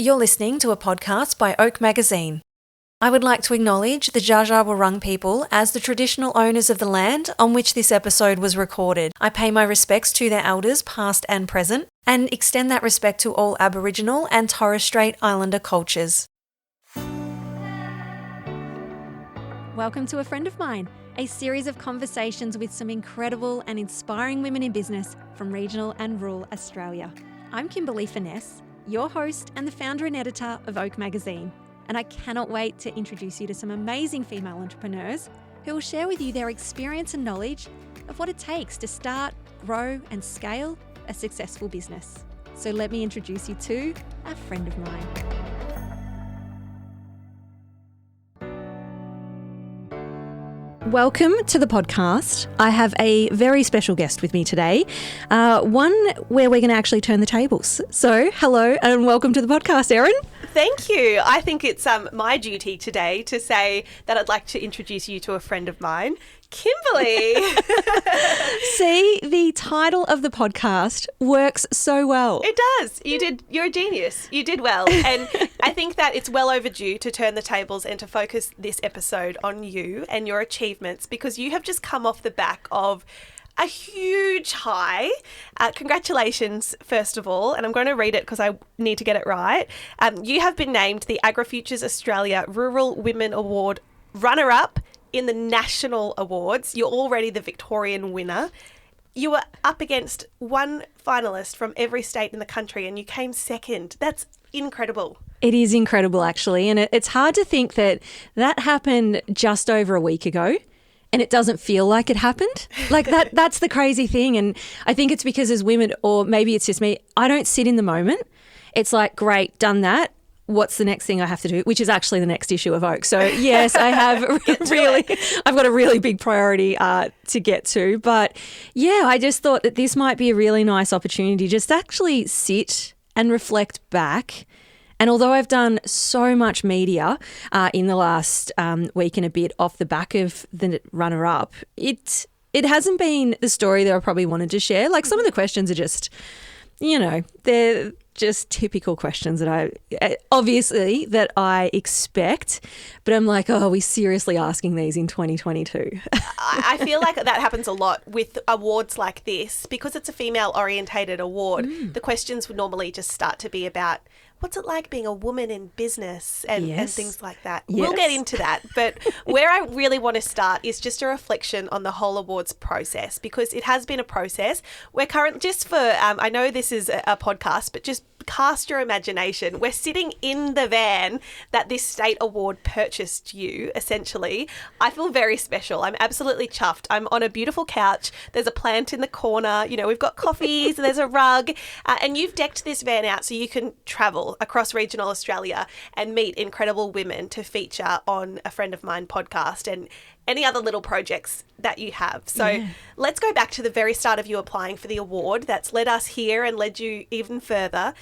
You're listening to a podcast by Oak Magazine. I would like to acknowledge the Dja Dja Wurrung people as the traditional owners of the land on which this episode was recorded. I pay my respects to their elders, past and present, and extend that respect to all Aboriginal and Torres Strait Islander cultures. Welcome to A Friend of Mine, a series of conversations with some incredible and inspiring women in business from regional and rural Australia. I'm Kimberley Furness, your host and the founder and editor of Oak Magazine, and I cannot wait to introduce you to some amazing female entrepreneurs who will share with you their experience and knowledge of what it takes to start, grow and scale a successful business. So let me introduce you to a friend of mine. Welcome to the podcast. I have a very special guest with me today, one where we're going to actually turn the tables. So, hello and welcome to the podcast, Erin. Thank you. I think it's my duty today to say that I'd like to introduce you to a friend of mine, Kimberley. See, the title of the podcast works so well. It does. You're a genius. You did well. And I think that it's well overdue to turn the tables and to focus this episode on you and your achievements, because you have just come off the back of a huge high. Congratulations, first of all, and I'm going to read it because I need to get it right. You have been named the AgriFutures Australia Rural Women Award runner-up in the national awards. You're already the Victorian winner. You were up against one finalist from every state in the country and you came second. That's incredible. It is incredible, actually, and it's hard to think that happened just over a week ago. And it doesn't feel like it happened. Like that's the crazy thing. And I think it's because as women, or maybe it's just me, I don't sit in the moment. It's like, great, done that. What's the next thing I have to do? Which is actually the next issue of Oak. So yes, I have I've got a really big priority to get to. But yeah, I just thought that this might be a really nice opportunity just to actually sit and reflect back. And although I've done so much media in the last week and a bit off the back of the runner-up, it hasn't been the story that I probably wanted to share. Like, some of the questions are just, they're just typical questions that I expect, but I'm like, oh, are we seriously asking these in 2022? I feel like that happens a lot with awards like this because it's a female-orientated award. The questions would normally just start to be about what's it like being a woman in business and things like that. Yes. We'll get into that. But where I really want to start is just a reflection on the whole awards process, because it has been a process. We're just for, I know this is a podcast, but just cast your imagination. We're sitting in the van that this state award purchased you, essentially. I feel very special. I'm absolutely chuffed. I'm on a beautiful couch. There's a plant in the corner. We've got coffees, there's a rug, and you've decked this van out so you can travel across regional Australia and meet incredible women to feature on A Friend of Mine podcast and any other little projects that you have. So Let's go back to the very start of you applying for the award that's led us here and led you even further.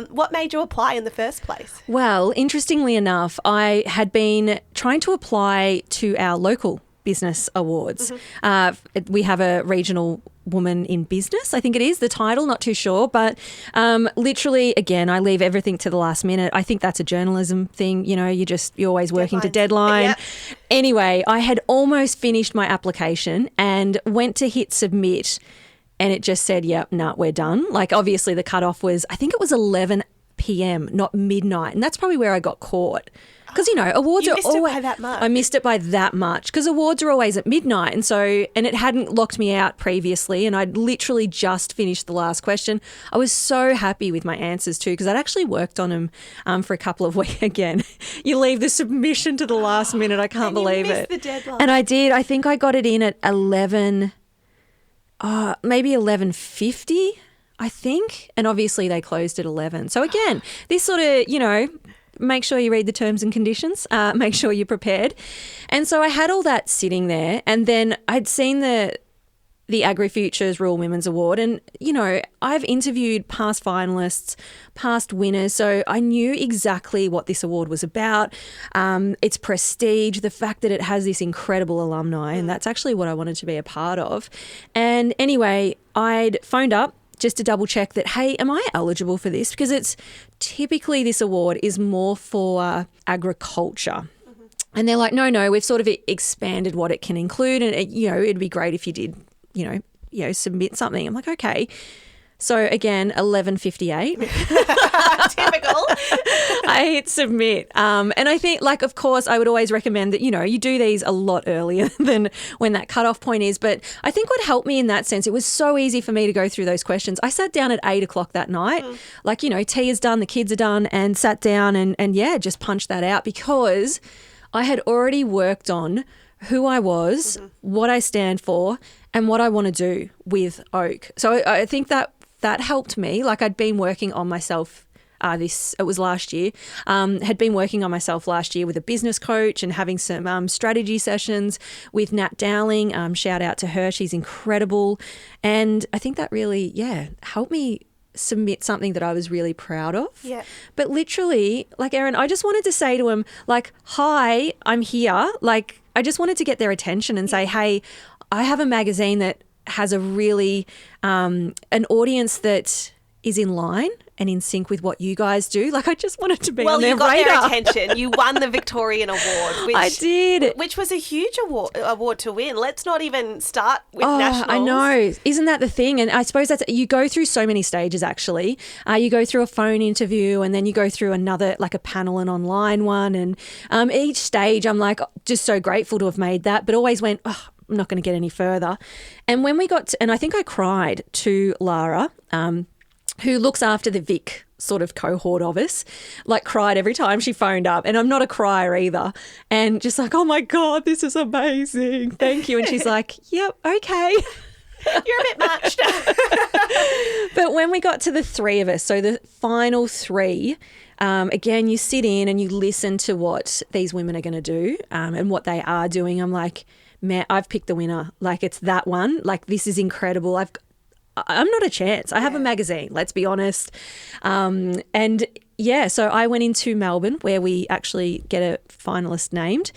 What made you apply in the first place? Well, interestingly enough, I had been trying to apply to our local business awards. We have a regional woman in business, I think it is the title, not too sure, but literally, again, I leave everything to the last minute. I think that's a journalism thing, you're always working to deadline. Yep. Anyway, I had almost finished my application and went to hit submit, and it just said, we're done. Like, obviously the cutoff was, I think it was 11 p.m, not midnight, and that's probably where I got caught. Because, awards you are missed always... it by that much. I missed it by that much because awards are always at midnight. And it hadn't locked me out previously, and I'd literally just finished the last question. I was so happy with my answers too, because I'd actually worked on them for a couple of weeks. Again, you leave the submission to the last minute. I can't believe it. You missed the deadline. And I did. I think I got it in at 11, maybe 11:50. I think. And obviously they closed at 11. So again, this sort of, make sure you read the terms and conditions, make sure you're prepared. And so I had all that sitting there, and then I'd seen the AgriFutures Rural Women's Award, and, I've interviewed past finalists, past winners, so I knew exactly what this award was about, its prestige, the fact that it has this incredible alumni, and that's actually what I wanted to be a part of. And anyway, I'd phoned up just to double check that, hey, am I eligible for this? Because it's typically this award is more for agriculture. And they're like, no, we've sort of expanded what it can include. And, it'd be great if you did, submit something. I'm like, okay. So again, 11:58. Typical. I hit submit. And I think, of course, I would always recommend that, you do these a lot earlier than when that cutoff point is. But I think what helped me in that sense, it was so easy for me to go through those questions. I sat down at 8:00 that night, tea is done, the kids are done, and sat down and just punched that out because I had already worked on who I was, what I stand for, and what I want to do with Oak. So I think that helped me. I'd been working on myself it was last year, had been working on myself last year with a business coach and having some strategy sessions with Nat Dowling. Shout out to her. She's incredible. And I think that really, helped me submit something that I was really proud of. Yeah. But literally, Erin, I just wanted to say to him, hi, I'm here. I just wanted to get their attention and say, hey, I have a magazine that has a really, an audience that is in line and in sync with what you guys do. I just wanted to be on their radar. Well, you got their attention. You won the Victorian Award. I did. Which was a huge award to win. Let's not even start with nationals. I know. Isn't that the thing? And I suppose you go through so many stages, actually. You go through a phone interview and then you go through another, a panel and online one. And each stage, I'm just so grateful to have made that, but always went, I'm not going to get any further. And when we got to, and I think I cried to Lara, who looks after the Vic sort of cohort of us, cried every time she phoned up. And I'm not a crier either. And just oh my God, this is amazing. Thank you. And she's like, yep, okay. You're a bit much. But when we got to the three of us, so the final three, again, you sit in and you listen to what these women are going to do and what they are doing. I'm like, man, I've picked the winner. It's that one. This is incredible. I'm not a chance. I have a magazine, let's be honest. So I went into Melbourne where we actually get a finalist named.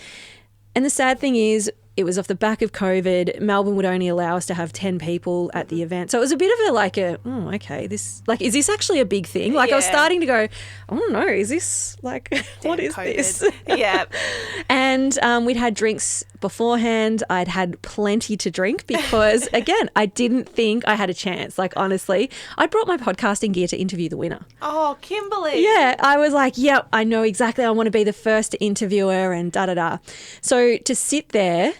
And the sad thing is, it was off the back of COVID. Melbourne would only allow us to have 10 people at the event. So it was a bit of okay, this, is this actually a big thing? I was starting to go, I don't know, is this, what is COVID. This? Yeah. And we'd had drinks beforehand. I'd had plenty to drink because, again, I didn't think I had a chance. Honestly, I brought my podcasting gear to interview the winner. Oh, Kimberley. Yeah, I was yep, I know exactly. I want to be the first to interview her and da-da-da. So to sit there,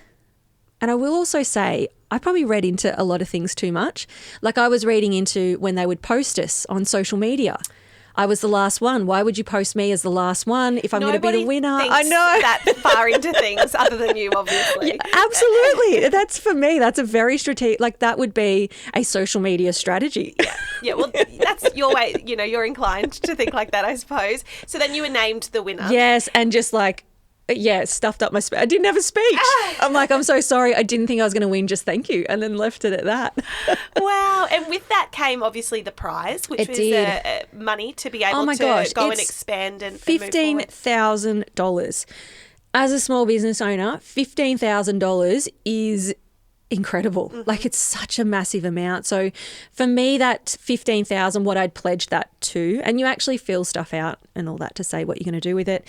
and I will also say, I probably read into a lot of things too much. I was reading into when they would post us on social media. I was the last one. Why would you post me as the last one if I'm going to be the winner? I know. That far into things other than you, obviously. Yeah, absolutely. That's for me. That's a very strategic, that would be a social media strategy. Yeah, well, that's your way. You're inclined to think like that, I suppose. So then you were named the winner. Yes, and just stuffed up my speech. I didn't have a speech. I'm so sorry. I didn't think I was going to win. Just thank you. And then left it at that. Wow. And with that came obviously the prize, which was money to be able to go and expand and $15,000. As a small business owner, $15,000 is incredible. It's such a massive amount. So for me, that $15,000, what I'd pledged that to, and you actually fill stuff out and all that to say what you're going to do with it.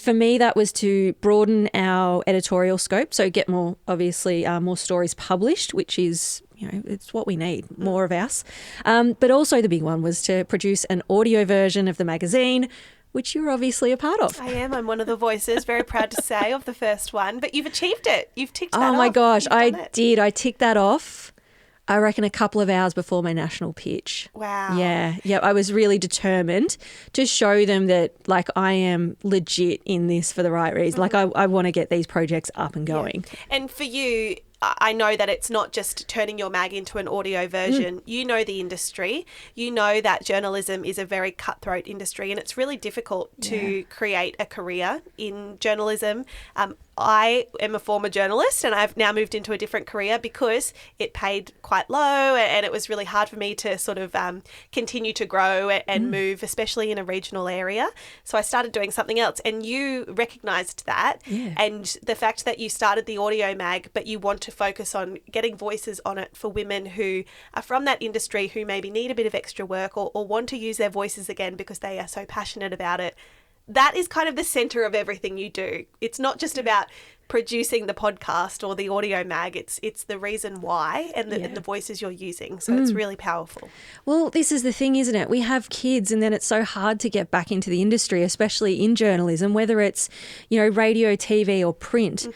For me, that was to broaden our editorial scope. So get more, obviously, more stories published, which is, it's what we need, more of us. But also the big one was to produce an audio version of the magazine, which you're obviously a part of. I am. I'm one of the voices, very proud to say, of the first one. But you've achieved it. You've ticked that off. Oh, my gosh. I did. I ticked that off, I reckon, a couple of hours before my national pitch. Wow. Yeah. I was really determined to show them that, I am legit in this for the right reason. I want to get these projects up and going. Yeah. And for you, I know that it's not just turning your mag into an audio version. You know the industry. You know that journalism is a very cutthroat industry and it's really difficult to create a career in journalism. I am a former journalist and I've now moved into a different career because it paid quite low and it was really hard for me to sort of continue to grow and move, especially in a regional area. So I started doing something else, and you recognised that. Yeah. And the fact that you started the audio mag, but you want to focus on getting voices on it for women who are from that industry who maybe need a bit of extra work or want to use their voices again because they are so passionate about it. That is kind of the centre of everything you do. It's not just about producing the podcast or the audio mag. It's the reason why and the voices you're using. So it's really powerful. Well, this is the thing, isn't it? We have kids and then it's so hard to get back into the industry, especially in journalism, whether it's, radio, TV or print,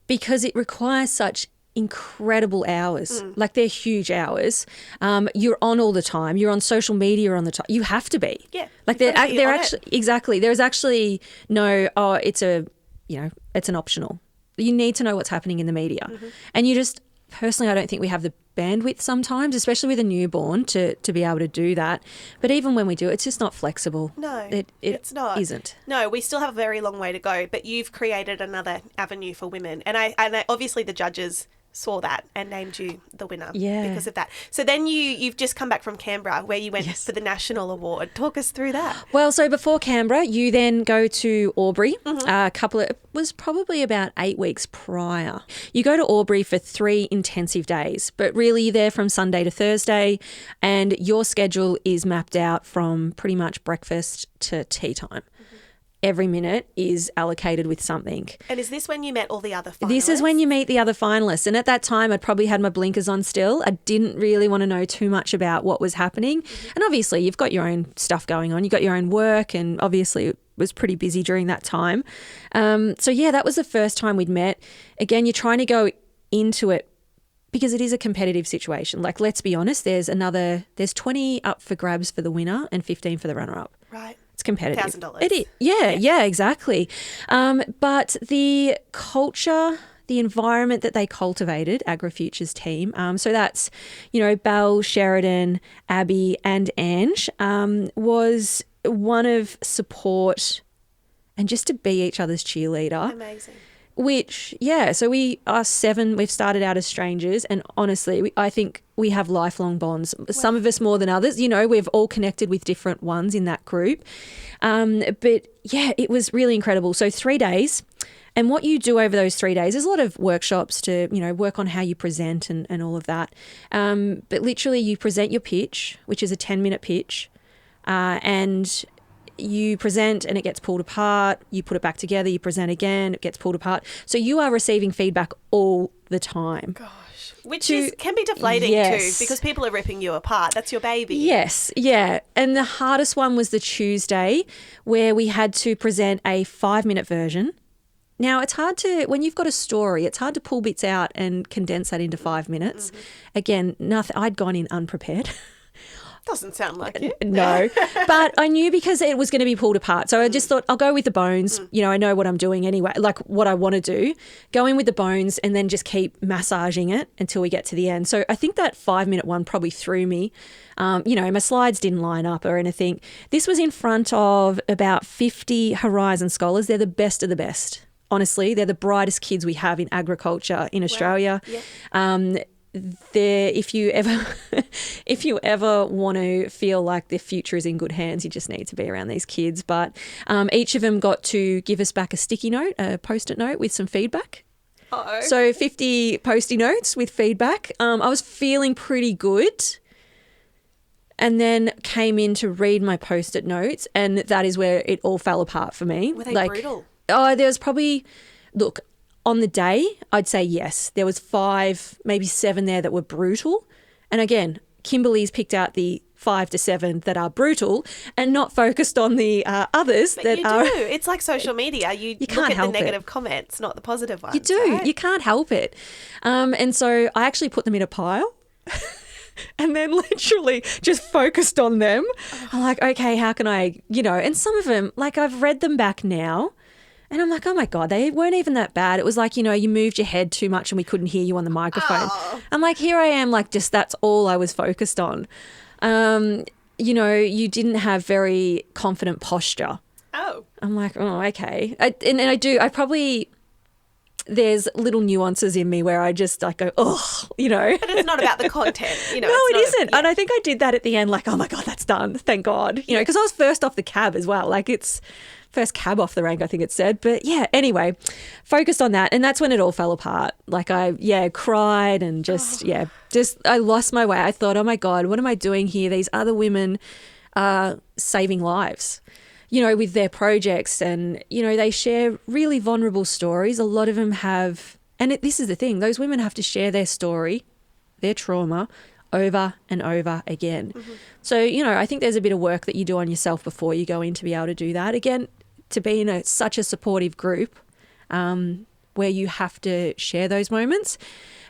because it requires such incredible hours. Like, they're huge hours. You're on all the time. You're on social media on the time. You have to be. Yeah. Like, they're actually exactly. There's actually no it's an optional. You need to know what's happening in the media. And you just, personally, I don't think we have the bandwidth sometimes, especially with a newborn, to be able to do that. But even when we do, it's just not flexible. No, it's not. Isn't. No, we still have a very long way to go, but you've created another avenue for women. And I obviously the judges saw that and named you the winner because of that. So then you've just come back from Canberra where you went for the national award. Talk us through that. Well, so before Canberra, you then go to Albury. It was probably about 8 weeks prior. You go to Albury for 3 intensive days, but really you're there from Sunday to Thursday, and your schedule is mapped out from pretty much breakfast to tea time. Every minute is allocated with something. And is this when you met all the other finalists? This is when you meet the other finalists. And at that time, I'd probably had my blinkers on still. I didn't really want to know too much about what was happening. And obviously, you've got your own stuff going on. You've got your own work, and obviously it was pretty busy during that time. That was the first time we'd met. Again, you're trying to go into it because it is a competitive situation. Like, let's be honest, there's 20 up for grabs for the winner and 15 for the runner-up. Right. It's competitive. $1,000. It is. Yeah, exactly. But the culture, the environment that they cultivated, AgriFutures team, so that's, Belle, Sheridan, Abby and Ange, was one of support and just to be each other's cheerleader. Amazing. So we are 7, we've started out as strangers, and honestly, I think we have lifelong bonds. Wow. Some of us more than others. We've all connected with different ones in that group. It was really incredible. So 3 days, and what you do over those 3 days, there's a lot of workshops to, work on how you present and all of that. But literally you present your pitch, which is a 10-minute pitch, and you present and it gets pulled apart, you put it back together, you present again, it gets pulled apart. So you are receiving feedback all the time. Gosh. Which can be deflating too, because people are ripping you apart. That's your baby. Yes, yeah. And the hardest one was the Tuesday where we had to present a 5-minute version. Now, it's hard to, when you've got a story, it's hard to pull bits out and condense that into 5 minutes. Again, I'd gone in unprepared. Doesn't sound like it. No, but I knew because it was going to be pulled apart. So I just thought I'll go with the bones. I know what I'm doing anyway, like what I want to do. Go in with the bones and then just keep massaging it until we get to the end. So I think that 5-minute one probably threw me. My slides didn't line up or anything. This was in front of about 50 Horizon scholars. They're the best of the best. Honestly, they're the brightest kids we have in agriculture in Australia. Wow. Yeah. If you ever want to feel like the future is in good hands, you just need to be around these kids. But each of them got to give us back a sticky note, a Post-it note with some feedback. Uh-oh. So 50 Post-it notes with feedback. I was feeling pretty good, and then came in to read my Post-it notes, and that is where it all fell apart for me. Were they brutal? Oh, there was probably, look, on the day, I'd say yes. There was 5, maybe 7 there that were brutal. And again, Kimberley's picked out the 5 to 7 that are brutal and not focused on the others but that you are. Do. It's like social media. You look can't at help the negative it. Comments, not the positive ones. You do. Right? You can't help it. And so I actually put them in a pile. And then literally just focused on them. I'm like, okay, how can I, and some of them, like I've read them back now. And I'm like, oh my God, they weren't even that bad. It was like, you moved your head too much and we couldn't hear you on the microphone. Oh. I'm like, here I am, like just that's all I was focused on. You didn't have very confident posture. Oh. I'm like, oh, okay. I probably, there's little nuances in me where I just like go, oh, you know. But it's not about the content, you know. No, it isn't. Yeah. And I think I did that at the end, like, oh my God, that's done. Thank God. You know, because I was first off the cab as well. Like it's first cab off the rank, I think it said. But yeah, anyway, focused on that. And that's when it all fell apart. Like I, cried and just I lost my way. I thought, oh my God, what am I doing here? These other women are saving lives, you know, with their projects, and, you know, they share really vulnerable stories. A lot of them have, and this is the thing, those women have to share their story, their trauma, over and over again. Mm-hmm. So, you know, I think there's a bit of work that you do on yourself before you go in to be able to do that. Again, to be in such a supportive group where you have to share those moments.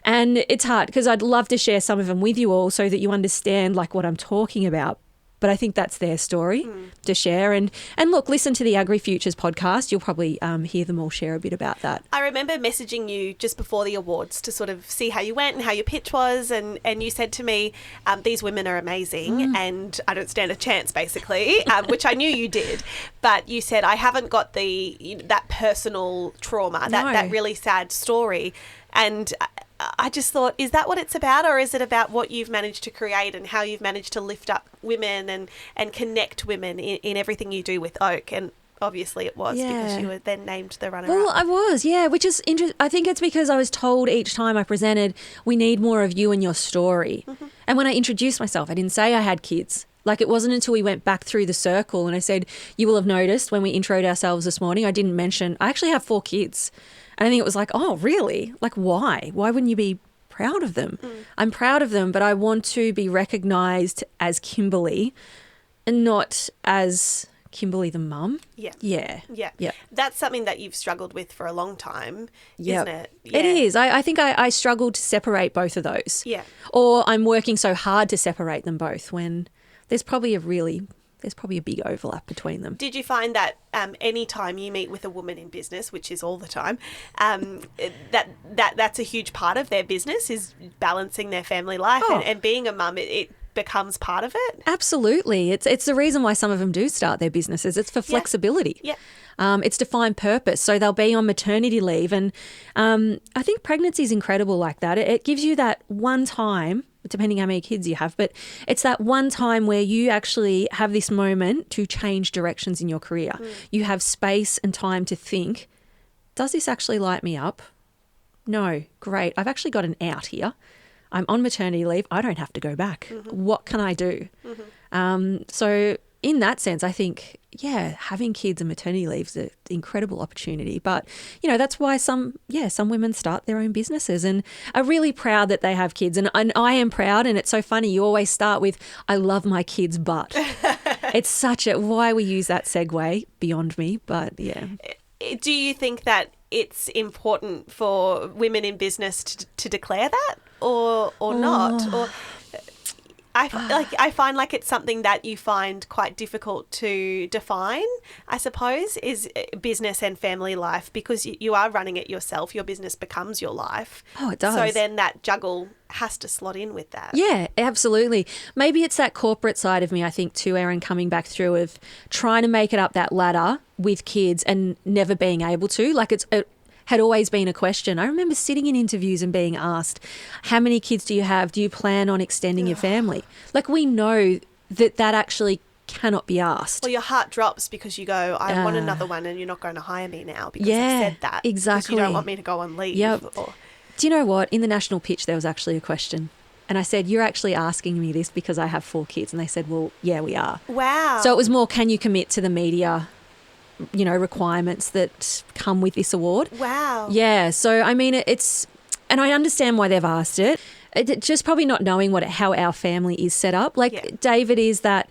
And it's hard because I'd love to share some of them with you all so that you understand like what I'm talking about. But I think that's their story to share. And look, listen to the AgriFutures podcast. You'll probably hear them all share a bit about that. I remember messaging you just before the awards to sort of see how you went and how your pitch was. And you said to me, these women are amazing and I don't stand a chance, basically, which I knew you did. But you said, I haven't got that personal trauma, that really sad story. And I just thought, is that what it's about, or is it about what you've managed to create and how you've managed to lift up women and connect women in everything you do with Oak? And obviously it was because you were then named the runner-up. Well, I was, which is interesting. I think it's because I was told each time I presented, we need more of you and your story. Mm-hmm. And when I introduced myself, I didn't say I had kids. Like it wasn't until we went back through the circle and I said, you will have noticed when we introed ourselves this morning, I didn't mention, I actually have 4 kids. And I think it was like, oh, really? Like, why? Why wouldn't you be proud of them? I'm proud of them, but I want to be recognised as Kimberley and not as Kimberley the mum. Yeah. That's something that you've struggled with for a long time, isn't it? Yeah. It is. I think I struggled to separate both of those. Yeah. Or I'm working so hard to separate them both when there's probably a big overlap between them. Did you find that any time you meet with a woman in business, which is all the time, that's a huge part of their business is balancing their family life and being a mum, it becomes part of it? Absolutely. It's the reason why some of them do start their businesses. It's for flexibility. Yeah. It's to find purpose. So they'll be on maternity leave. And I think pregnancy is incredible like that. It gives you that one time, depending how many kids you have, but it's that one time where you actually have this moment to change directions in your career. You have space and time to think, does this actually light me up? No, great. I've actually got an out here. I'm on maternity leave. I don't have to go back. Mm-hmm. What can I do? Mm-hmm. So in that sense, I think, having kids and maternity leave is an incredible opportunity. But, you know, that's why some women start their own businesses and are really proud that they have kids. And I am proud. And it's so funny. You always start with, I love my kids, but it's such why we use that segue beyond me. But yeah. Do you think that it's important for women in business to declare that or not? Or I find like it's something that you find quite difficult to define, I suppose, is business and family life, because you are running it yourself. Your business becomes your life. Oh, it does. So then that juggle has to slot in with that. Yeah, absolutely. Maybe it's that corporate side of me, I think, too, Erin, coming back through of trying to make it up that ladder with kids and never being able to. Like it had always been a question. I remember sitting in interviews and being asked, how many kids do you have? Do you plan on extending your family? Like we know that actually cannot be asked. Well, your heart drops because you go, I want another one and you're not going to hire me now because you said that. Exactly. Because you don't want me to go on leave. Yep. Do you know what? In the national pitch, there was actually a question. And I said, you're actually asking me this because I have 4 kids. And they said, well, yeah, we are. Wow. So it was more, can you commit to the media, you know, requirements that come with this award? Wow. Yeah. So, I mean, it's, and I understand why they've asked it. Just probably not knowing how our family is set up. Like David is that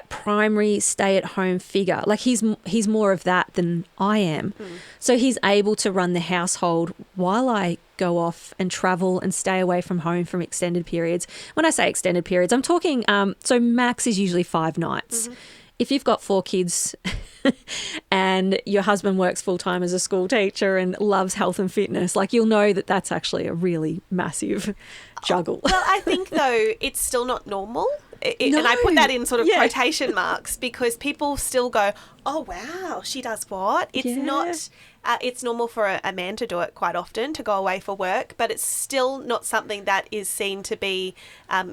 primary stay-at-home figure. Like he's more of that than I am. So he's able to run the household while I go off and travel and stay away from home from extended periods. When I say extended periods, I'm talking, so max is usually 5 nights. If you've got 4 kids and your husband works full-time as a school teacher and loves health and fitness, like you'll know that that's actually a really massive juggle. Well, I think, though, it's still not normal. No. And I put that in sort of quotation marks because people still go, Oh, wow. She does what? It's not, it's normal for a man to do it quite often, to go away for work, but it's still not something that is seen to be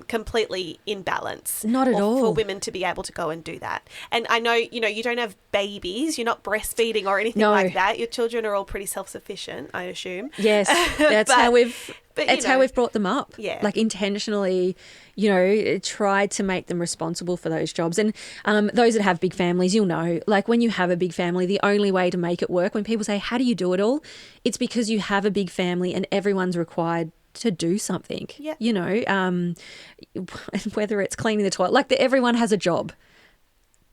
completely in balance. Not at all. For women to be able to go and do that. And I know, you don't have babies, you're not breastfeeding or anything like that. Your children are all pretty self-sufficient, I assume. Yes, that's how we've brought them up. Yeah. Like intentionally, tried to make them responsible for those jobs. And those that have big families, you'll know, like when you have a big family, the only way to make it work, when people say, how do you do it all? It's because you have a big family and everyone's required to do something, whether it's cleaning the toilet, like everyone has a job,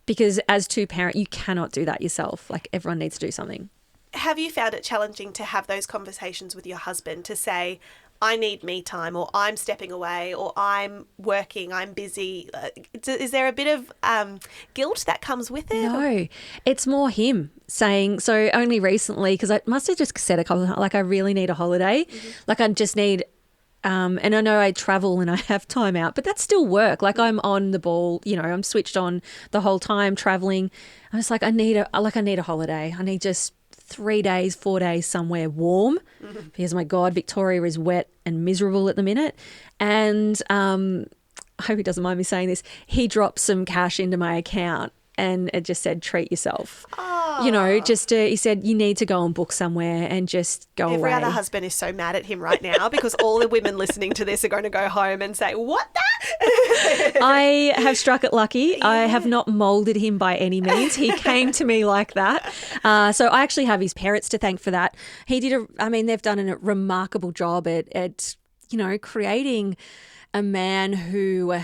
because as two parent, you cannot do that yourself. Like everyone needs to do something. Have you found it challenging to have those conversations with your husband to say, I need me time, or I'm stepping away, or I'm working, I'm busy? Is there a bit of guilt that comes with it? No, it's more him saying, so only recently, because I must have just said a couple of times, like I really need a holiday. Mm-hmm. Like I just need, and I know I travel and I have time out, but that's still work. Like I'm on the ball, I'm switched on the whole time traveling. I'm just like, I need a holiday. I need just 3 days, 4 days somewhere warm, because my God, Victoria is wet and miserable at the minute. And I hope he doesn't mind me saying this. He dropped some cash into my account and it just said, treat yourself. Oh. He said, you need to go and book somewhere and just go away. Every other husband is so mad at him right now because all the women listening to this are going to go home and say, what that? I have struck it lucky. Yeah. I have not moulded him by any means. He came to me like that. So I actually have his parents to thank for that. They've done a remarkable job at creating a man who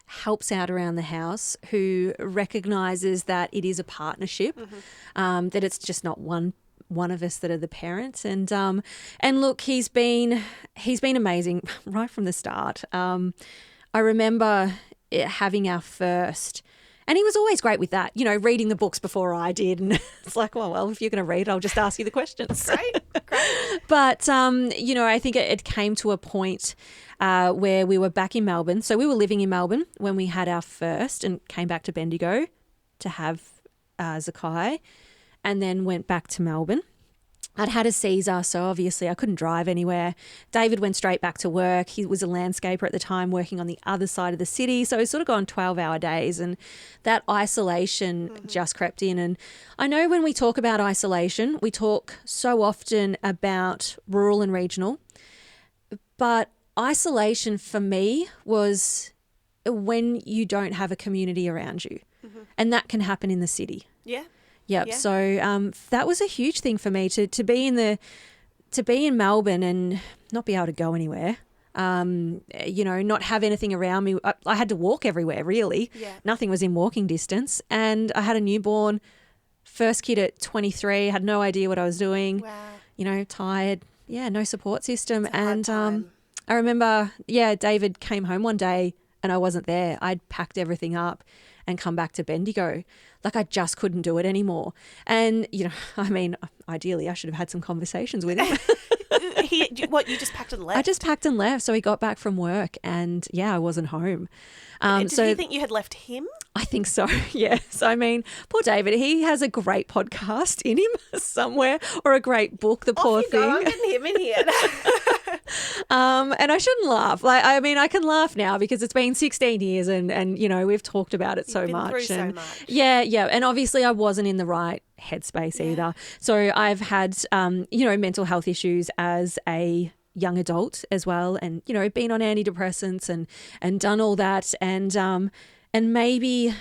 helps out around the house, who recognises that it is a partnership, that it's just not one of us that are the parents. And look, he's been amazing right from the start. I remember having our first, and he was always great with that, reading the books before I did. And it's like, well, if you're going to read, I'll just ask you the questions. Great. But, I think it came to a point where we were back in Melbourne. So we were living in Melbourne when we had our first and came back to Bendigo to have Zakai, and then went back to Melbourne. I'd had a Caesar, so obviously I couldn't drive anywhere. David went straight back to work. He was a landscaper at the time, working on the other side of the city. So he's sort of gone 12-hour days, and that isolation just crept in. And I know when we talk about isolation, we talk so often about rural and regional, but isolation for me was when you don't have a community around you, and that can happen in the city. Yeah. Yep. Yeah. So that was a huge thing for me to be in Melbourne and not be able to go anywhere. Not have anything around me. I had to walk everywhere, really. Yeah. Nothing was in walking distance, and I had a newborn, first kid at 23. Had no idea what I was doing. Wow. Tired. Yeah, no support system. And I remember, David came home one day and I wasn't there. I'd packed everything up and come back to Bendigo. Like I just couldn't do it anymore. And, ideally I should have had some conversations with him. You just packed and left? I just packed and left. So he got back from work and, I wasn't home. Did you think you had left him? I think so, yes. Poor David, he has a great podcast in him somewhere, or a great book, the poor thing. I'm getting him in here. And I shouldn't laugh. I can laugh now because it's been 16 years and we've talked about it so much. Through so much. Yeah. And obviously I wasn't in the right headspace either. So I've had, mental health issues as a young adult as well, and, been on antidepressants and done all that. And maybe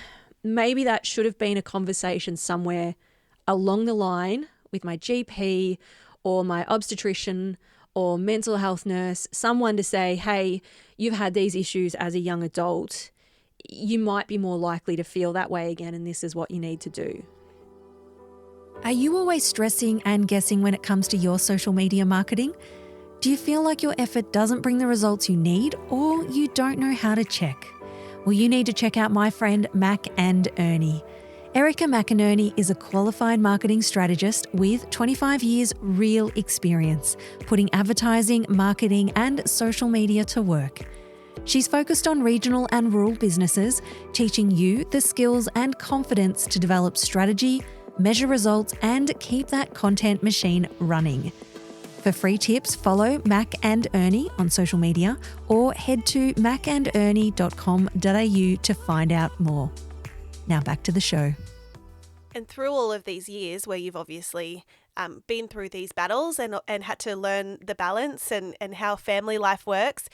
that should have been a conversation somewhere along the line with my GP or my obstetrician or mental health nurse, someone to say, hey, you've had these issues as a young adult. You might be more likely to feel that way again, and this is what you need to do. Are you always stressing and guessing when it comes to your social media marketing? Do you feel like your effort doesn't bring the results you need, or you don't know how to check? Well, you need to check out my friend Mac&Ernie. Erica Mac&Ernie is a qualified marketing strategist with 25 years real experience, putting advertising, marketing and social media to work. She's focused on regional and rural businesses, teaching you the skills and confidence to develop strategy, measure results, and keep that content machine running. For free tips, follow Mac&Ernie on social media or head to macandernie.com.au to find out more. Now back to the show. And through all of these years where you've obviously been through these battles and had to learn the balance and how family life works,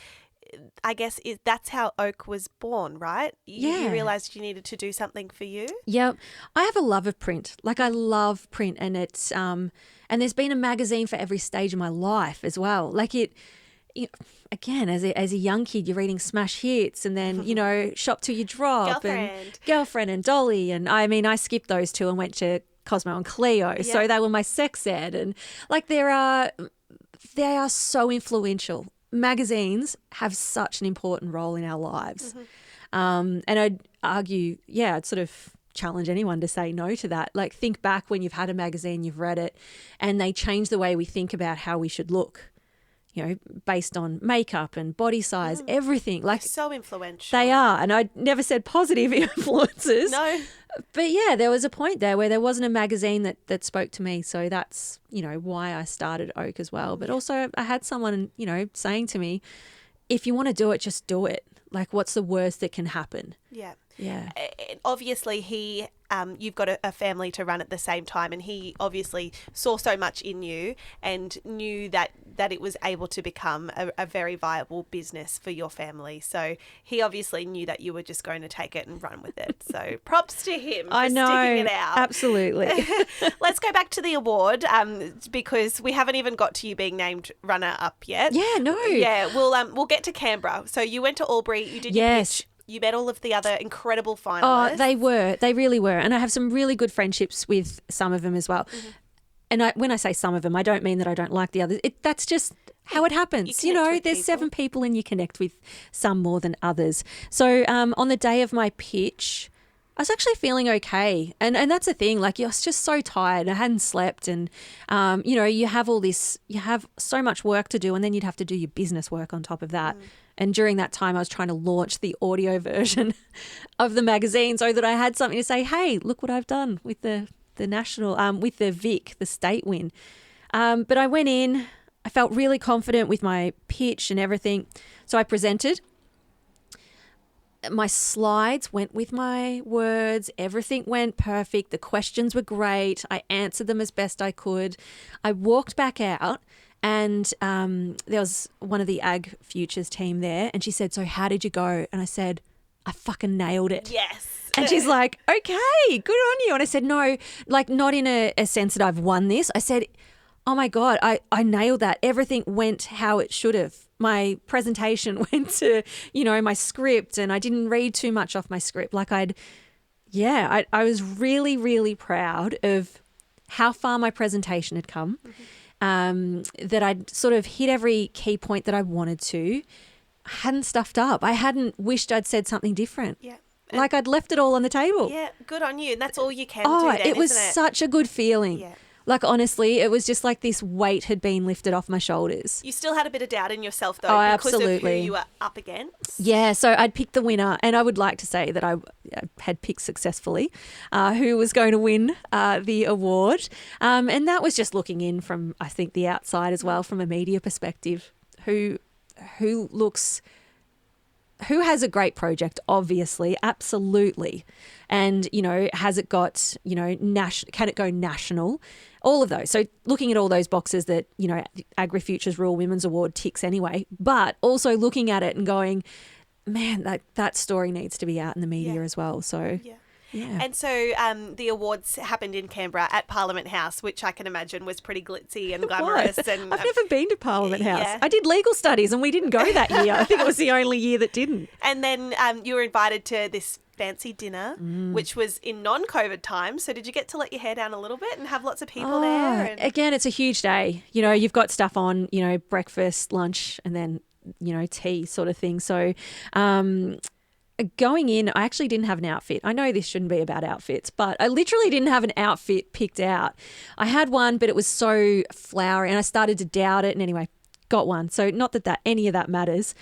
I guess that's how Oak was born, right? You realised you needed to do something for you? Yep. I have a love of print. Like, I love print, and it's and there's been a magazine for every stage of my life as well. Like, again, as a young kid, you're reading smash hits, and then, Shop Till You Drop and Girlfriend and Dolly. And I skipped those two and went to Cosmo and Cleo. Yeah. So they were my sex ed. And like, they are so influential. Magazines have such an important role in our lives. And I'd argue, I'd sort of challenge anyone to say no to that. Like, think back when you've had a magazine, you've read it, and they change the way we think about how we should look, based on makeup and body size, everything. Like, they're so influential. They are. And I never said positive influences. No. But there was a point there where there wasn't a magazine that spoke to me. So that's, why I started Oak as well. But also I had someone, saying to me, if you want to do it, just do it. Like, what's the worst that can happen? Yeah. Yeah. Obviously, you've got a family to run at the same time, and he obviously saw so much in you and knew that it was able to become a very viable business for your family. So he obviously knew that you were just going to take it and run with it. So props to him for sticking it out. Absolutely. Let's go back to the award, because we haven't even got to you being named runner-up yet. Yeah, no. Yeah, we'll get to Canberra. So you went to Albury, you did your pitch. You met all of the other incredible finalists. Oh, they were. They really were. And I have some really good friendships with some of them as well. And when I say some of them, I don't mean that I don't like the others. That's just how it happens. There's 7 people and you connect with some more than others. So on the day of my pitch, I was actually feeling okay. And that's the thing. Like, I was just so tired. I hadn't slept. And, you have so much work to do, and then you'd have to do your business work on top of that. And during that time, I was trying to launch the audio version of the magazine so that I had something to say, hey, look what I've done with the national, with the Vic, the state win. But I went in, I felt really confident with my pitch and everything. So I presented. My slides went with my words. Everything went perfect. The questions were great. I answered them as best I could. I walked back out. And there was one of the AgriFutures team there, and she said, so how did you go? And I said, I fucking nailed it. Yes. And she's like, okay, good on you. And I said, no, like, not in a sense that I've won this. I said, oh my God, I nailed that. Everything went how it should have. My presentation went to, my script, and I didn't read too much off my script. Like, I was really, really proud of how far my presentation had come. That I'd sort of hit every key point that I wanted to. I hadn't stuffed up. I hadn't wished I'd said something different. Yeah. Like, I'd left it all on the table. Yeah, good on you. And that's all you can do then, it was isn't it? such a good feeling. Yeah. Like, honestly, it was just like this weight had been lifted off my shoulders. You still had a bit of doubt in yourself, though, because absolutely. of who you were up against. Yeah, so I'd picked the winner, and I would like to say that I had picked successfully who was going to win the award. And that was just looking in from, I think, the outside as well, from a media perspective, who has a great project, obviously, absolutely. And, has it got, can it go national? All of those. So looking at all those boxes that, AgriFutures Rural Women's Award ticks anyway, but also looking at it and going, man, that story needs to be out in the media as well. So, yeah. And so the awards happened in Canberra at Parliament House, which I can imagine was pretty glitzy and glamorous. And I've never been to Parliament House. Yeah. I did legal studies and we didn't go that year. I think it was the only year that didn't. And then you were invited to this fancy dinner, which was in non-COVID times. So did you get to let your hair down a little bit and have lots of people there? And... Again, it's a huge day. You've got stuff on, breakfast, lunch, and then, tea sort of thing. So going in, I actually didn't have an outfit. I know this shouldn't be about outfits, but I literally didn't have an outfit picked out. I had one, but it was so flowery and I started to doubt it. And anyway, got one. So not that any of that matters,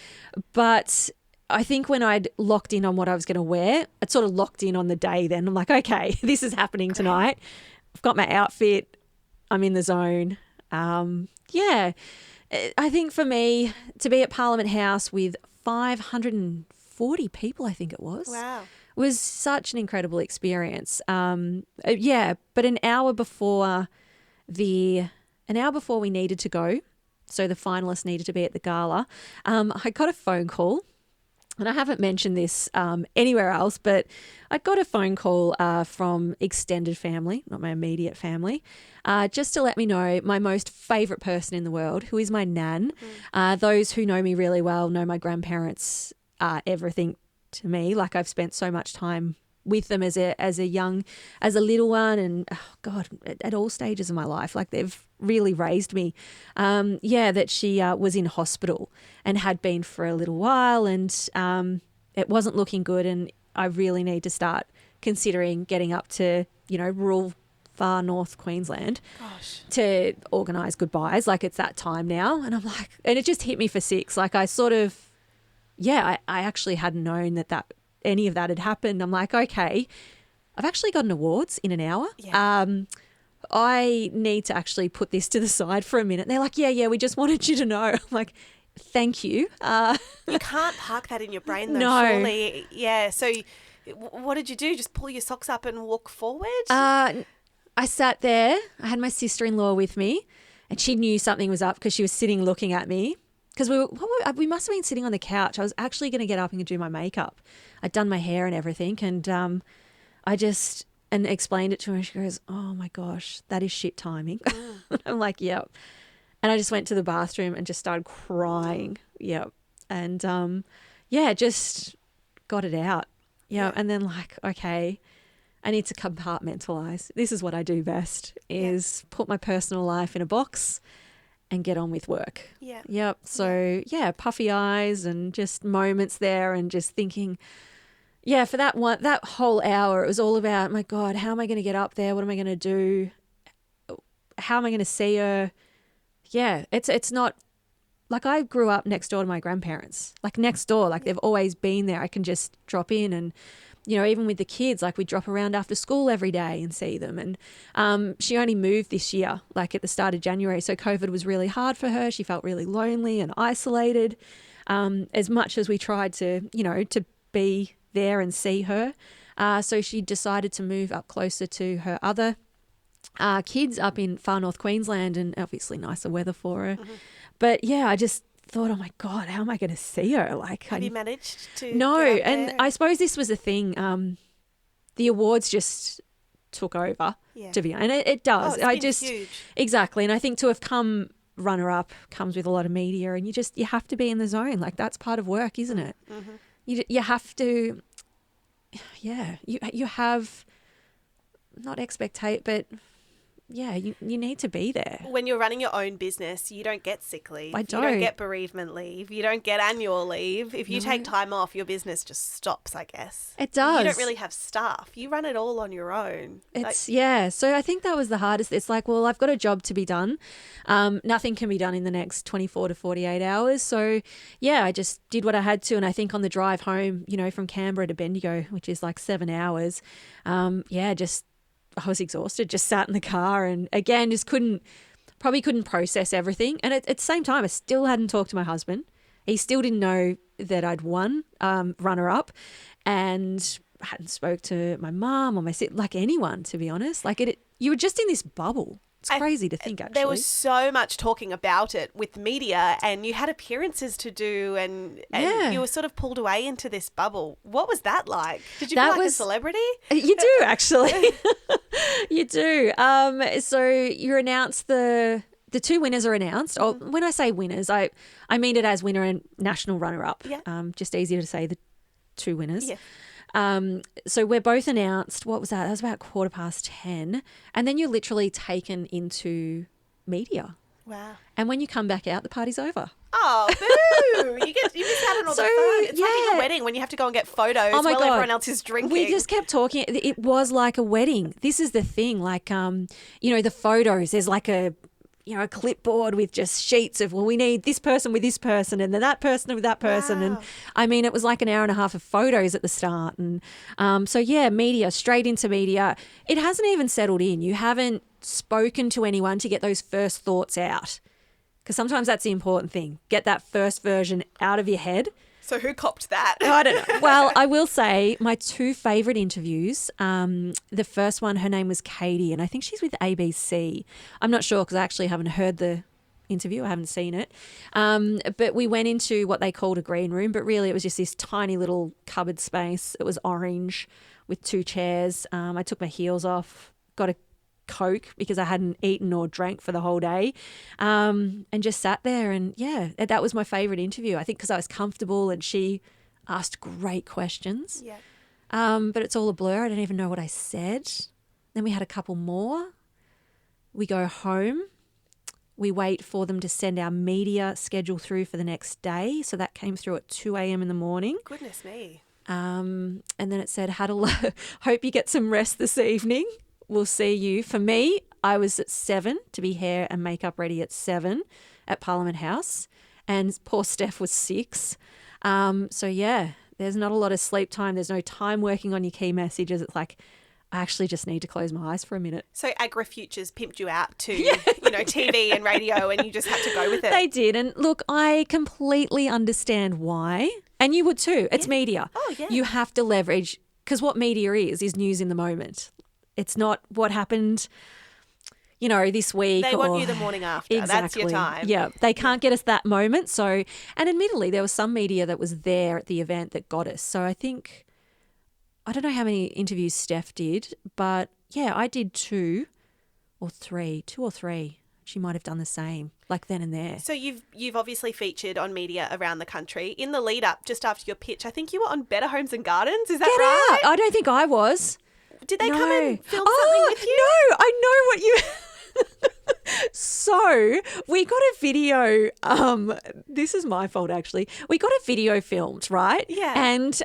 but I think when I'd locked in on what I was going to wear, I'd sort of locked in on the day then. I'm like, okay, this is happening tonight. I've got my outfit. I'm in the zone. Yeah. I think for me, to be at Parliament House with 540 people, I think it was. Wow. Was such an incredible experience. Yeah, but an hour before we needed to go, so the finalists needed to be at the gala, I got a phone call, and I haven't mentioned this anywhere else, but I got a phone call from extended family, not my immediate family, just to let me know my most favourite person in the world, who is my nan. Those who know me really well know my grandparents are everything to me. Like, I've spent so much time with them as a little one, and oh God, at all stages of my life. Like, they've really raised me. That she was in hospital and had been for a little while, and it wasn't looking good, and I really need to start considering getting up to, rural far north Queensland. Gosh. To organise goodbyes. Like, it's that time now, and I'm like, and it just hit me for six. Like, I sort of, I actually hadn't known that any of that had happened. I'm like, okay, I've actually gotten awards in an hour. Yeah. I need to actually put this to the side for a minute. And they're like, yeah, we just wanted you to know. I'm like, thank you. You can't park that in your brain though, No. surely. Yeah, so what did you do? Just pull your socks up and walk forward? I sat there. I had my sister-in-law with me, and she knew something was up because she was sitting looking at me. Because we must have been sitting on the couch. I was actually going to get up and do my makeup. I'd done my hair and everything, and I just explained it to her. She goes, "Oh my gosh, that is shit timing." I'm like, "Yep." And I just went to the bathroom and just started crying. Yep. And just got it out. Yeah. And then like, okay, I need to compartmentalize. This is what I do best: is put my personal life in a box and get on with work. Yeah. Yep. So, puffy eyes and just moments there, and just thinking, for that whole hour, it was all about, my God, how am I going to get up there? What am I going to do? How am I going to see her? Yeah, it's not like I grew up next door to my grandparents, like next door, like they've always been there. I can just drop in, and even with the kids, like we drop around after school every day and see them. And she only moved this year, like at the start of January. So COVID was really hard for her. She felt really lonely and isolated. As much as we tried to, to be there and see her. So she decided to move up closer to her other kids up in far north Queensland, and obviously nicer weather for her. Mm-hmm. But I just thought, oh my God, how am I going to see her? Like, Have you managed to? No, get up and there? I suppose this was the thing. The awards just took over, to be honest. And it does. Oh, it's been huge. Exactly. And I think to have come runner up comes with a lot of media, and you have to be in the zone. Like, that's part of work, isn't it? Mm-hmm. You have to. Yeah, you have not expectate, but. Yeah, you need to be there. When you're running your own business, you don't get sick leave. I don't. You don't get bereavement leave. You don't get annual leave. If you take time off, your business just stops, I guess. It does. You don't really have staff. You run it all on your own. So I think that was the hardest. It's like, well, I've got a job to be done. Nothing can be done in the next 24 to 48 hours. So, I just did what I had to. And I think on the drive home, from Canberra to Bendigo, which is like 7 hours, I was exhausted, just sat in the car, and again, just couldn't process everything. And at the same time, I still hadn't talked to my husband. He still didn't know that I'd won runner up, and hadn't spoke to my mum or my sister, like anyone, to be honest. Like you were just in this bubble. It's crazy to think, actually. There was so much talking about it with media, and you had appearances to do, and you were sort of pulled away into this bubble. What was that like? Did you feel like a celebrity? You do, actually. You do. So you announce the two winners are announced. Oh, when I say winners, I mean it as winner and national runner-up. Yeah. Just easier to say the two winners. Yeah. So we're both announced. What was that? That was about 10:15. And then you're literally taken into media. Wow. And when you come back out, the party's over. Oh, boo! You miss out on all the fun. It's like a wedding when you have to go and get photos while everyone else is drinking. We just kept talking. It was like a wedding. This is the thing. Like, the photos, there's like a a clipboard with just sheets of, well, we need this person with this person and then that person with that person. Wow. And I mean, it was like an hour and a half of photos at the start. And so, yeah, media, straight into media. It hasn't even settled in. You haven't spoken to anyone to get those first thoughts out. Because sometimes that's the important thing. Get that first version out of your head. So who copped that? I don't know. Well, I will say my two favourite interviews, the first one, her name was Katie, and I think she's with ABC. I'm not sure because I actually haven't heard the interview. I haven't seen it. But we went into what they called a green room, but really it was just this tiny little cupboard space. It was orange with two chairs. I took my heels off, got a Coke because I hadn't eaten or drank for the whole day, and just sat there. And yeah, that was my favourite interview. I think because I was comfortable and she asked great questions. Yeah. But it's all a blur. I don't even know what I said. Then we had a couple more. We go home. We wait for them to send our media schedule through for the next day. So that came through at 2 a.m. in the morning. Goodness me. And then it said, hope you get some rest this evening. We'll see you. For me, I was at 7 to be hair and makeup ready at 7 at Parliament House. And poor Steph was 6. So, yeah, there's not a lot of sleep time. There's no time working on your key messages. It's like, I actually just need to close my eyes for a minute. So AgriFutures pimped you out to, TV and radio, and you just had to go with it. They did. And look, I completely understand why. And you would too. It's media. Oh, yeah. You have to leverage, because what media is news in the moment. It's not what happened, this week. They want you the morning after. Exactly. That's your time. Yeah. They can't get us that moment. So, and admittedly, there was some media that was there at the event that got us. So I think, I don't know how many interviews Steph did, but yeah, I did 2 or 3. She might have done the same, like then and there. So you've obviously featured on media around the country. In the lead up, just after your pitch, I think you were on Better Homes and Gardens. Is that right? Out. I don't think I was. Did they come and film something with you? No, I know what you... So we got a video. This is my fault, actually. We got a video filmed, right? Yeah. And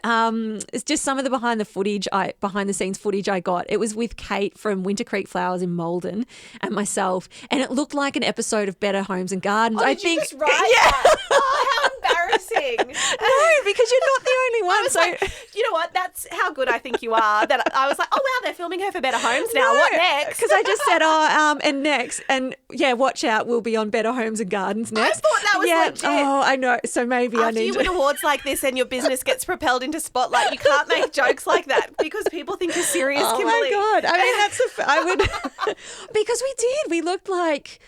it's just some of the behind the scenes footage I got. It was with Kate from Winter Creek Flowers in Malden and myself, and it looked like an episode of Better Homes and Gardens. Oh, did you just write that? Oh, how embarrassing! No, because you're not the only one. I was like, you know what? That's how good I think you are. That I was like, oh wow, they're filming her for Better Homes now. No, what next? Because I just said, and next, and yeah, watch out, we'll be on Better Homes and Gardens next. I thought that was legit. Oh, I know. So maybe After I need you to. win awards like this and your business gets propelled into spotlight, you can't make jokes like that because people think you're serious, Oh Kimberley. my God! I mean, I would because we did. We looked like.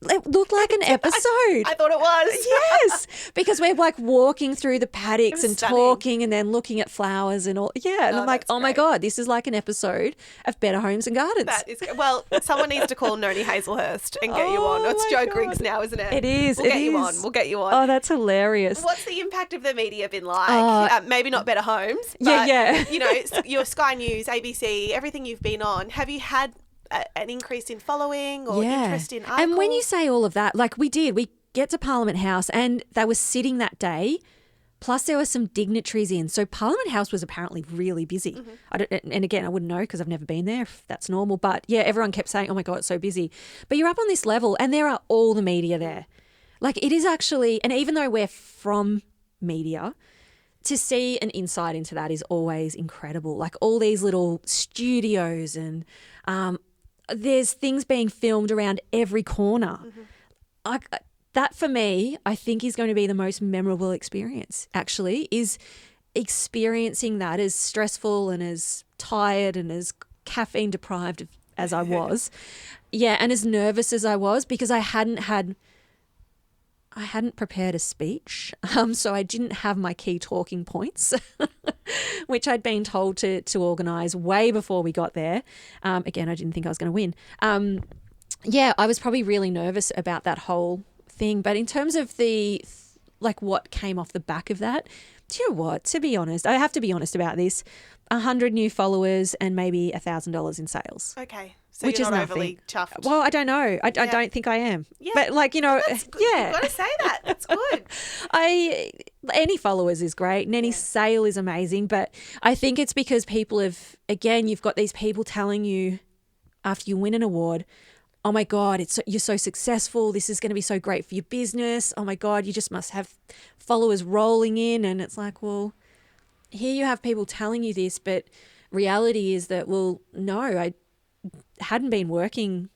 It looked like an episode. I thought it was. Yes, because we're like walking through the paddocks and stunning. talking and then looking at flowers and all. Yeah, and I'm like, that's oh my great. God, this is like an episode of Better Homes and Gardens. That is well. Someone needs to call Noni Hazelhurst and get you on. It's my Joe God. Griggs now, isn't it? It is. We'll it get you is. on. We'll get you on. Oh, that's hilarious. What's the impact of the media been like? Maybe not Better Homes. But, Yeah. Your Sky News, ABC, everything you've been on. Have you had an increase in following or interest in articles? And when you say all of that, like we get to Parliament House and they were sitting that day, plus there were some dignitaries in. So Parliament House was apparently really busy. Mm-hmm. And again, I wouldn't know because I've never been there if that's normal. But yeah, everyone kept saying, oh my God, it's so busy. But you're up on this level and there are all the media there. Like it is actually, and even though we're from media, to see an insight into that is always incredible. Like all these little studios and there's things being filmed around every corner. That for me, I think is going to be the most memorable experience, actually, is experiencing that as stressful and as tired and as caffeine deprived as I was. Yeah, and as nervous as I was because I hadn't prepared a speech, so I didn't have my key talking points, which I'd been told to organise way before we got there. Again, I didn't think I was going to win. I was probably really nervous about that whole thing. But in terms of what came off the back of that, do you know what? To be honest, I have to be honest about this. 100 new followers and maybe $1,000 in sales. Okay. So which you're is not nothing. overly chuffed. Well, I don't know. I don't think I am. Yeah. But You've got to say that. That's good. Any followers is great and any sale is amazing. But I think it's because people you've got these people telling you after you win an award, oh my God, you're so successful. This is going to be so great for your business. Oh my God, you just must have followers rolling in. And it's like, well, here you have people telling you this, but reality is that, well, no, I hadn't been working.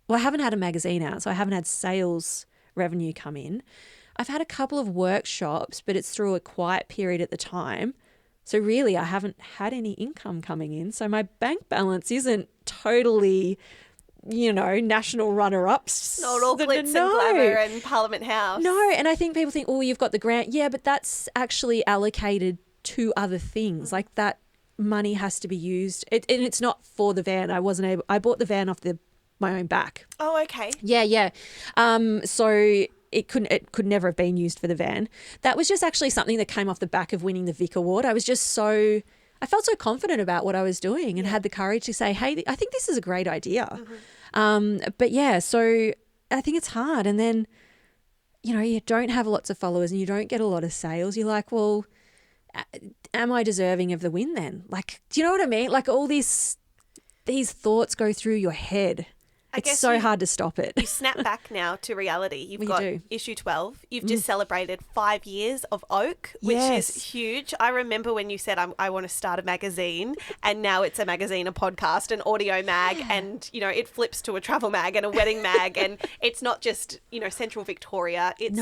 Well, I haven't had a magazine out, so I haven't had sales revenue come in. I've had a couple of workshops, but it's through a quiet period at the time. So really, I haven't had any income coming in. So my bank balance isn't totally, national runner-ups. Not all glitz and glamour and Parliament House. No, and I think people think, oh, you've got the grant. Yeah, but that's actually allocated to other things. Like that money has to be used. And it's not for the van. I bought the van off my own back. Oh, okay. Yeah. So it could never have been used for the van. That was just actually something that came off the back of winning the Vic Award. I felt so confident about what I was doing and had the courage to say, hey, I think this is a great idea. But yeah, so I think it's hard. And then, you don't have lots of followers and you don't get a lot of sales. You're like, well, am I deserving of the win then? Like, do you know what I mean? Like all these thoughts go through your head. It's so hard to stop it. You snap back now to reality. You've got issue 12. You've just celebrated 5 years of Oak, which is huge. I remember when you said, I want to start a magazine, and now it's a magazine, a podcast, an audio mag, and, it flips to a travel mag and a wedding mag, and it's not just, Central Victoria. It's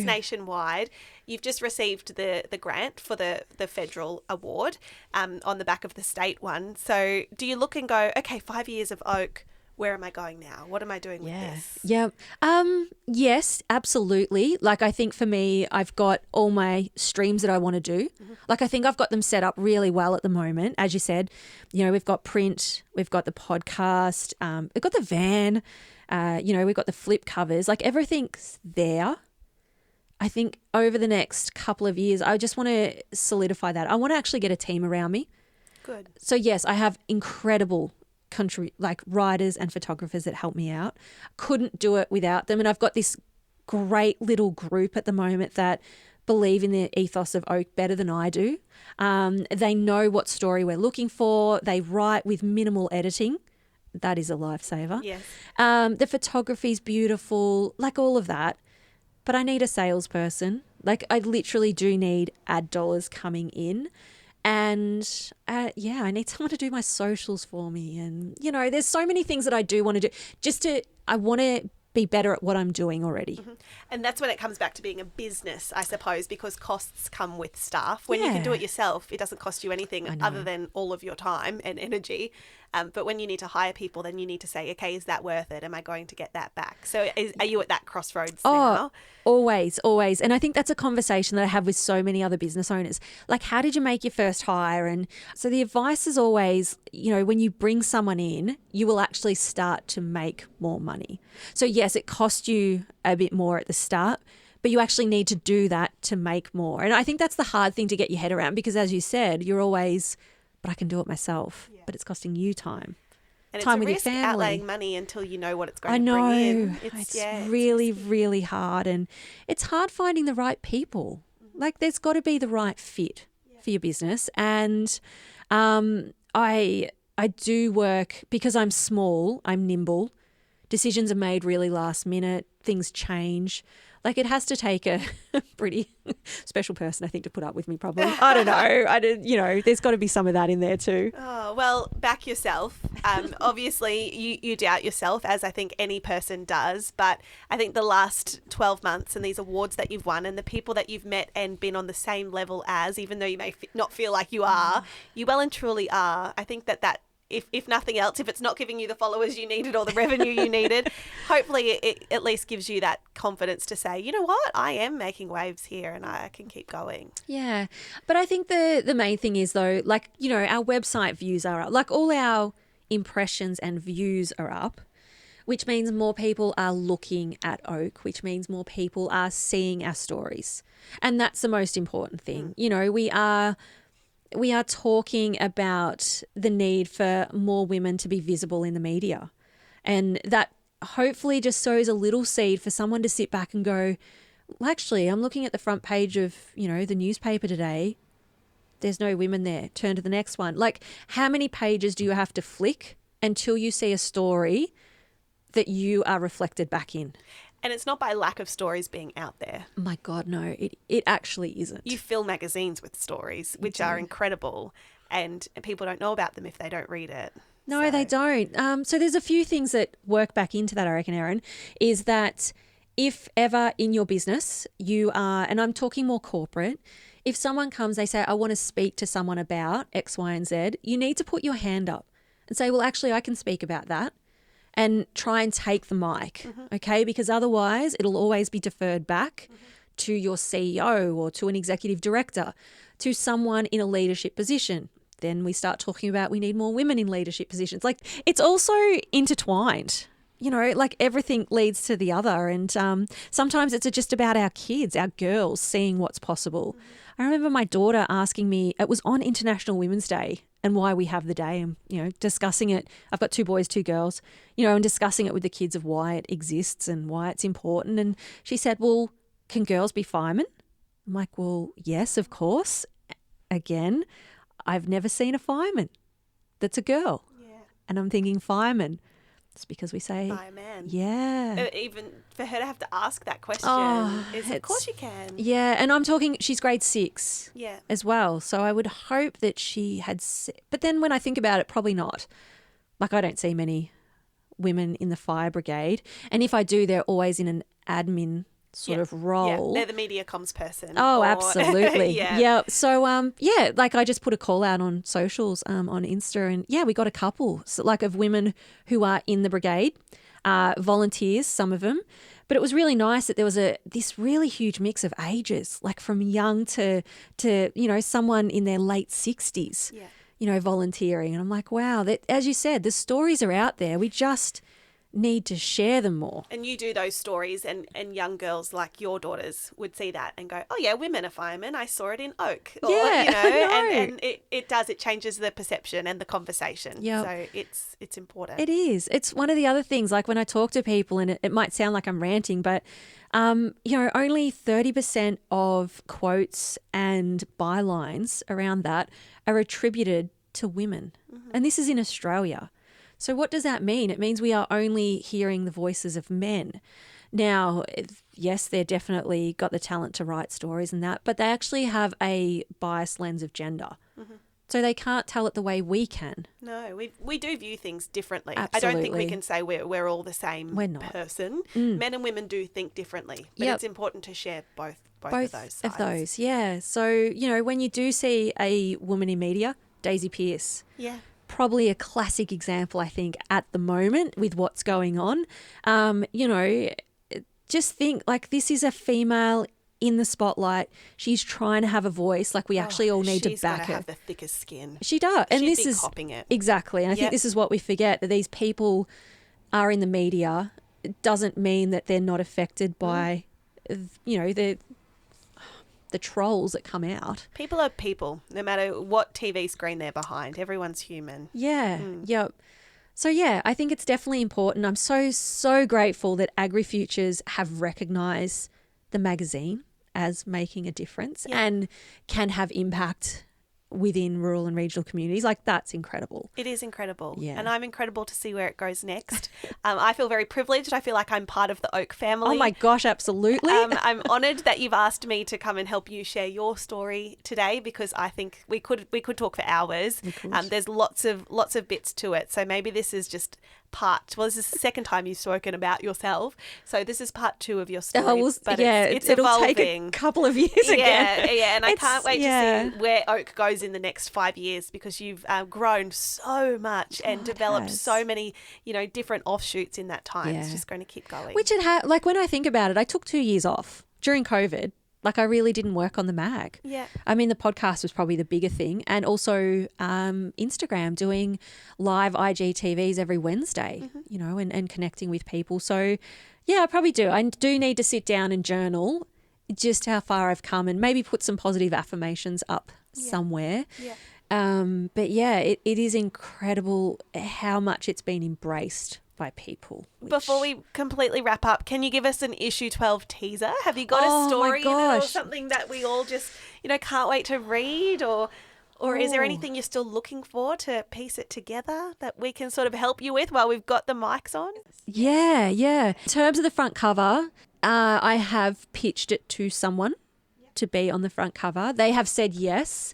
nationwide. You've just received the grant for the federal award on the back of the state one. So do you look and go, okay, 5 years of Oak, where am I going now? What am I doing with this? Yeah. Yes, absolutely. Like I think for me, I've got all my streams that I want to do. Like I think I've got them set up really well at the moment. As you said, we've got print, we've got the podcast, we've got the van, we've got the flip covers, like everything's there. I think over the next couple of years, I just want to solidify that. I want to actually get a team around me. Good. So yes, I have incredible writers and photographers that help me out. Couldn't do it without them. And I've got this great little group at the moment that believe in the ethos of Oak better than I do. They know what story we're looking for. They write with minimal editing. That is a lifesaver. Yes. The photography's beautiful, like all of that. But I need a salesperson. Like I literally do need ad dollars coming in. And I need someone to do my socials for me. And, there's so many things that I do want to do. I want to be better at what I'm doing already. And that's when it comes back to being a business, I suppose, because costs come with staff. When you can do it yourself, it doesn't cost you anything other than all of your time and energy. But when you need to hire people, then you need to say, okay, is that worth it? Am I going to get that back? So are you at that crossroads now? Always. And I think that's a conversation that I have with so many other business owners. Like, how did you make your first hire? And so the advice is always, when you bring someone in, you will actually start to make more money. So yes, it costs you a bit more at the start, but you actually need to do that to make more. And I think that's the hard thing to get your head around because as you said, you're always, but I can do it myself, but it's costing you time. And time it's a with risk your family. outlaying money until you know what it's going to bring in. It's really, really hard. And it's hard finding the right people. Like there's got to be the right fit for your business. And I do work, because I'm small, I'm nimble. Decisions are made really last minute. Things change. Like it has to take a pretty special person, I think, to put up with me probably. I don't know. There's got to be some of that in there too. Oh, well, back yourself. Obviously, you doubt yourself, as I think any person does. But I think the last 12 months and these awards that you've won and the people that you've met and been on the same level as, even though you may not feel like you are, you well and truly are. I think that if nothing else, if it's not giving you the followers you needed or the revenue you needed, hopefully it at least gives you that confidence to say, you know what, I am making waves here and I can keep going. Yeah. But I think the main thing is though, like, our website views are up, like all our impressions and views are up, which means more people are looking at Oak, which means more people are seeing our stories. And that's the most important thing. We are talking about the need for more women to be visible in the media. And that hopefully just sows a little seed for someone to sit back and go, well, actually, I'm looking at the front page of, the newspaper today. There's no women there. Turn to the next one. Like, how many pages do you have to flick until you see a story that you are reflected back in. And it's not by lack of stories being out there. My God, no, it actually isn't. You fill magazines with stories, which are incredible, and people don't know about them if they don't read it. No, they don't. So there's a few things that work back into that, I reckon, Erin, is that if ever in your business you are, and I'm talking more corporate, if someone comes, they say, I want to speak to someone about X, Y, and Z, you need to put your hand up and say, well, actually, I can speak about that, and try and take the mic, okay? Because otherwise it'll always be deferred back to your CEO or to an executive director, to someone in a leadership position. Then we start talking about we need more women in leadership positions. Like, it's also intertwined, you know, like everything leads to the other. And sometimes it's just about our kids, our girls, seeing what's possible. I remember my daughter asking me, it was on International Women's Day and why we have the day, and, you know, discussing it. I've got 2 boys, 2 girls, you know, and discussing it with the kids of why it exists and why it's important. And she said, well, can girls be firemen? I'm like, well, yes, of course. Again, I've never seen a fireman that's a girl. Yeah. And I'm thinking fireman. It's because we say fireman. Yeah. Even for her to have to ask that question is, of course you can. Yeah, and I'm talking, she's grade 6 Yeah. as well. So I would hope that she had, but then when I think about it, probably not. Like, I don't see many women in the fire brigade. And if I do, they're always in an admin sort of role. Yeah, they're the media comms person. Oh, absolutely. Yeah. Yeah. So, yeah, like I just put a call out on socials, on Insta, and yeah, we got a couple like of women who are in the brigade, volunteers, some of them. But it was really nice that there was this really huge mix of ages, like from young to you know, someone in their late 60s, you know, volunteering. And I'm like, wow, that, as you said, the stories are out there. We just need to share them more. And you do those stories, and young girls like your daughters would see that and go, oh yeah, women are firemen, I saw it in Oak. Or, yeah, you know, I know. and it changes the perception and the conversation. Yep. So it's important. It is. It's one of the other things, like when I talk to people, and it might sound like I'm ranting, but you know, only 30% of quotes and bylines around that are attributed to women. And this is in Australia. So what does that mean? It means we are only hearing the voices of men. Now, yes, they're definitely got the talent to write stories and that, but they actually have a biased lens of gender. So they can't tell it the way we can. No, we do view things differently. Absolutely. I don't think we can say we're all the same We're not. person. Men and women do think differently, but it's important to share both of those sides. Of those, yeah. So, you know, when you do see a woman in media, Daisy Pearce. Yeah. Probably a classic example, I think, at the moment with what's going on. You know, just think, like, this is a female in the spotlight. She's trying to have a voice. Like, we actually all need to back her. She's have the thickest skin. She does. And She'd this be is copying it. Exactly. And I think this is what we forget, that these people are in the media. It doesn't mean that they're not affected by, you know, the trolls that come out. People are people, no matter what TV screen they're behind. Everyone's human. Yeah. Yep. So, yeah, I think it's definitely important. I'm so grateful that AgriFutures have recognised the magazine as making a difference and can have impact within rural and regional communities. Like, that's incredible. It is incredible. Yeah. And I'm incredible to see where it goes next. I feel very privileged. I feel like I'm part of the Oak family. Oh my gosh, absolutely. I'm honoured that you've asked me to come and help you share your story today, because I think we could talk for hours. There's lots of bits to it. So maybe this is just this is the second time you've spoken about yourself. So this is part 2 of your story. But it's it'll evolving. Take a couple of years again. Yeah, and I can't wait to see where Oak goes in the next 5 years, because you've grown so much and developed so many, you know, different offshoots in that time. It's just going to keep going. Which like when I think about it, I took 2 years off during COVID. Like, I really didn't work on the mag. Yeah. I mean, the podcast was probably the bigger thing, and also Instagram, doing live IGTVs every Wednesday, you know, and connecting with people. So, yeah, I probably do. I do need to sit down and journal just how far I've come, and maybe put some positive affirmations up somewhere. Yeah. But, yeah, it is incredible how much it's been embraced by people. Before we completely wrap up, can you give us an issue 12 teaser? Have you got a story or something that we all just, you know, can't wait to read? Or Or is there anything you're still looking for to piece it together that we can sort of help you with while we've got the mics on? Yeah. In terms of the front cover, I have pitched it to someone to be on the front cover. They have said yes.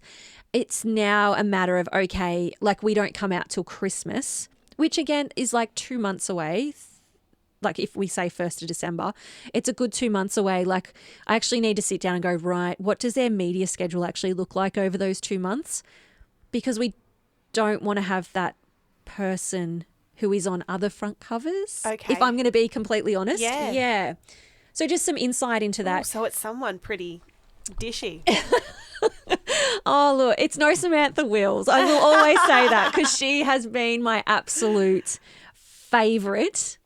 It's now a matter of, okay, like we don't come out till Christmas, which again is like 2 months away. Like if we say 1st of December, it's a good 2 months away. Like I actually need to sit down and go, right, what does their media schedule actually look like over those 2 months? Because we don't want to have that person who is on other front covers. Okay. If I'm going to be completely honest. Yeah. Yeah. So just some insight into that. Oh, so it's someone pretty dishy. Oh, look, it's no Samantha Wills. I will always say that because she has been my absolute favourite,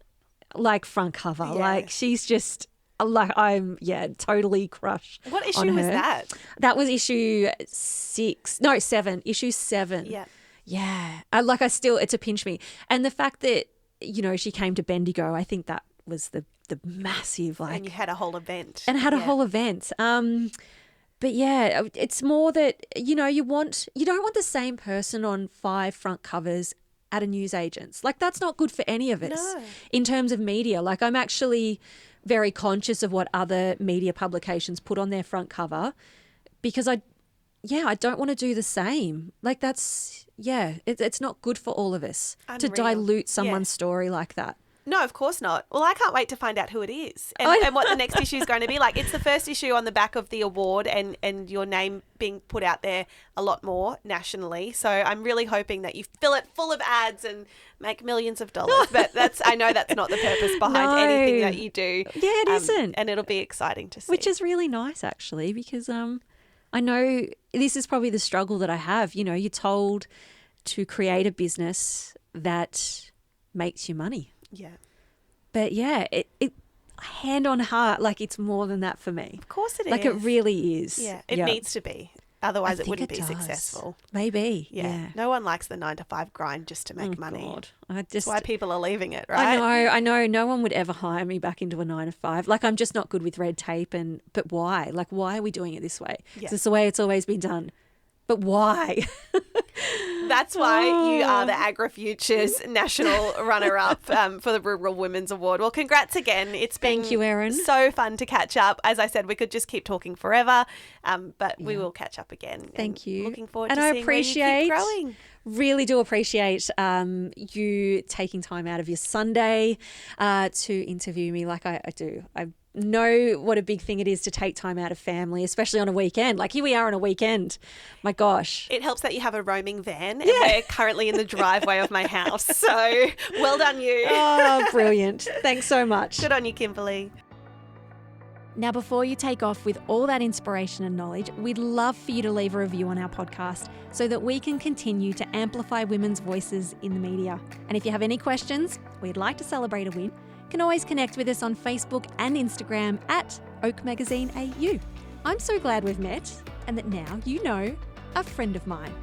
like, front cover. Yeah. Like, she's just, like, I'm, totally crushed. What on issue was her. that? That was issue 7. Issue 7. Yeah. Yeah. It's a pinch me. And the fact that, she came to Bendigo, I think that was the massive, like. And you had a whole event. And had a whole event. But yeah, it's more that, you don't want the same person on 5 front covers at a newsagent's. Like, that's not good for any of us in terms of media. Like, I'm actually very conscious of what other media publications put on their front cover because I don't want to do the same. Like, that's, it's not good for all of us to dilute someone's story like that. No, of course not. Well, I can't wait to find out who it is and what the next issue is going to be like. It's the first issue on the back of the award and your name being put out there a lot more nationally. So I'm really hoping that you fill it full of ads and make millions of dollars. But I know that's not the purpose behind anything that you do. Yeah, it isn't. And it'll be exciting to see. Which is really nice, actually, because I know this is probably the struggle that I have. You're told to create a business that makes you money. Yeah. But it hand on heart, like it's more than that for me. Of course it is. Like it really is. Yeah, it needs to be. Otherwise it wouldn't be successful. Maybe. Yeah. No one likes the 9-to-5 grind just to make money. God. That's why people are leaving it, right? I know. No one would ever hire me back into a 9-to-5. Like, I'm just not good with red tape. But why? Like, why are we doing it this way? Yeah. It's the way it's always been done. But why? That's why you are the AgriFutures national runner-up for the Rural Women's Award. Well, congrats again. It's been Thank you, Erin. So fun to catch up. As I said, we could just keep talking forever, but we will catch up again. Thank you. Looking forward to seeing where you keep growing. Really do appreciate you taking time out of your Sunday to interview me like I do. I know what a big thing it is to take time out of family, especially on a weekend. Like, here we are on a weekend. My gosh. It helps that you have a roaming van and we're currently in the driveway of my house. So well done you. Oh, brilliant. Thanks so much. Good on you, Kimberley. Now, before you take off with all that inspiration and knowledge, we'd love for you to leave a review on our podcast so that we can continue to amplify women's voices in the media. And if you have any questions, we'd like to celebrate a win, can always connect with us on Facebook and Instagram at Oak Magazine AU. I'm so glad we've met and that now you know a friend of mine.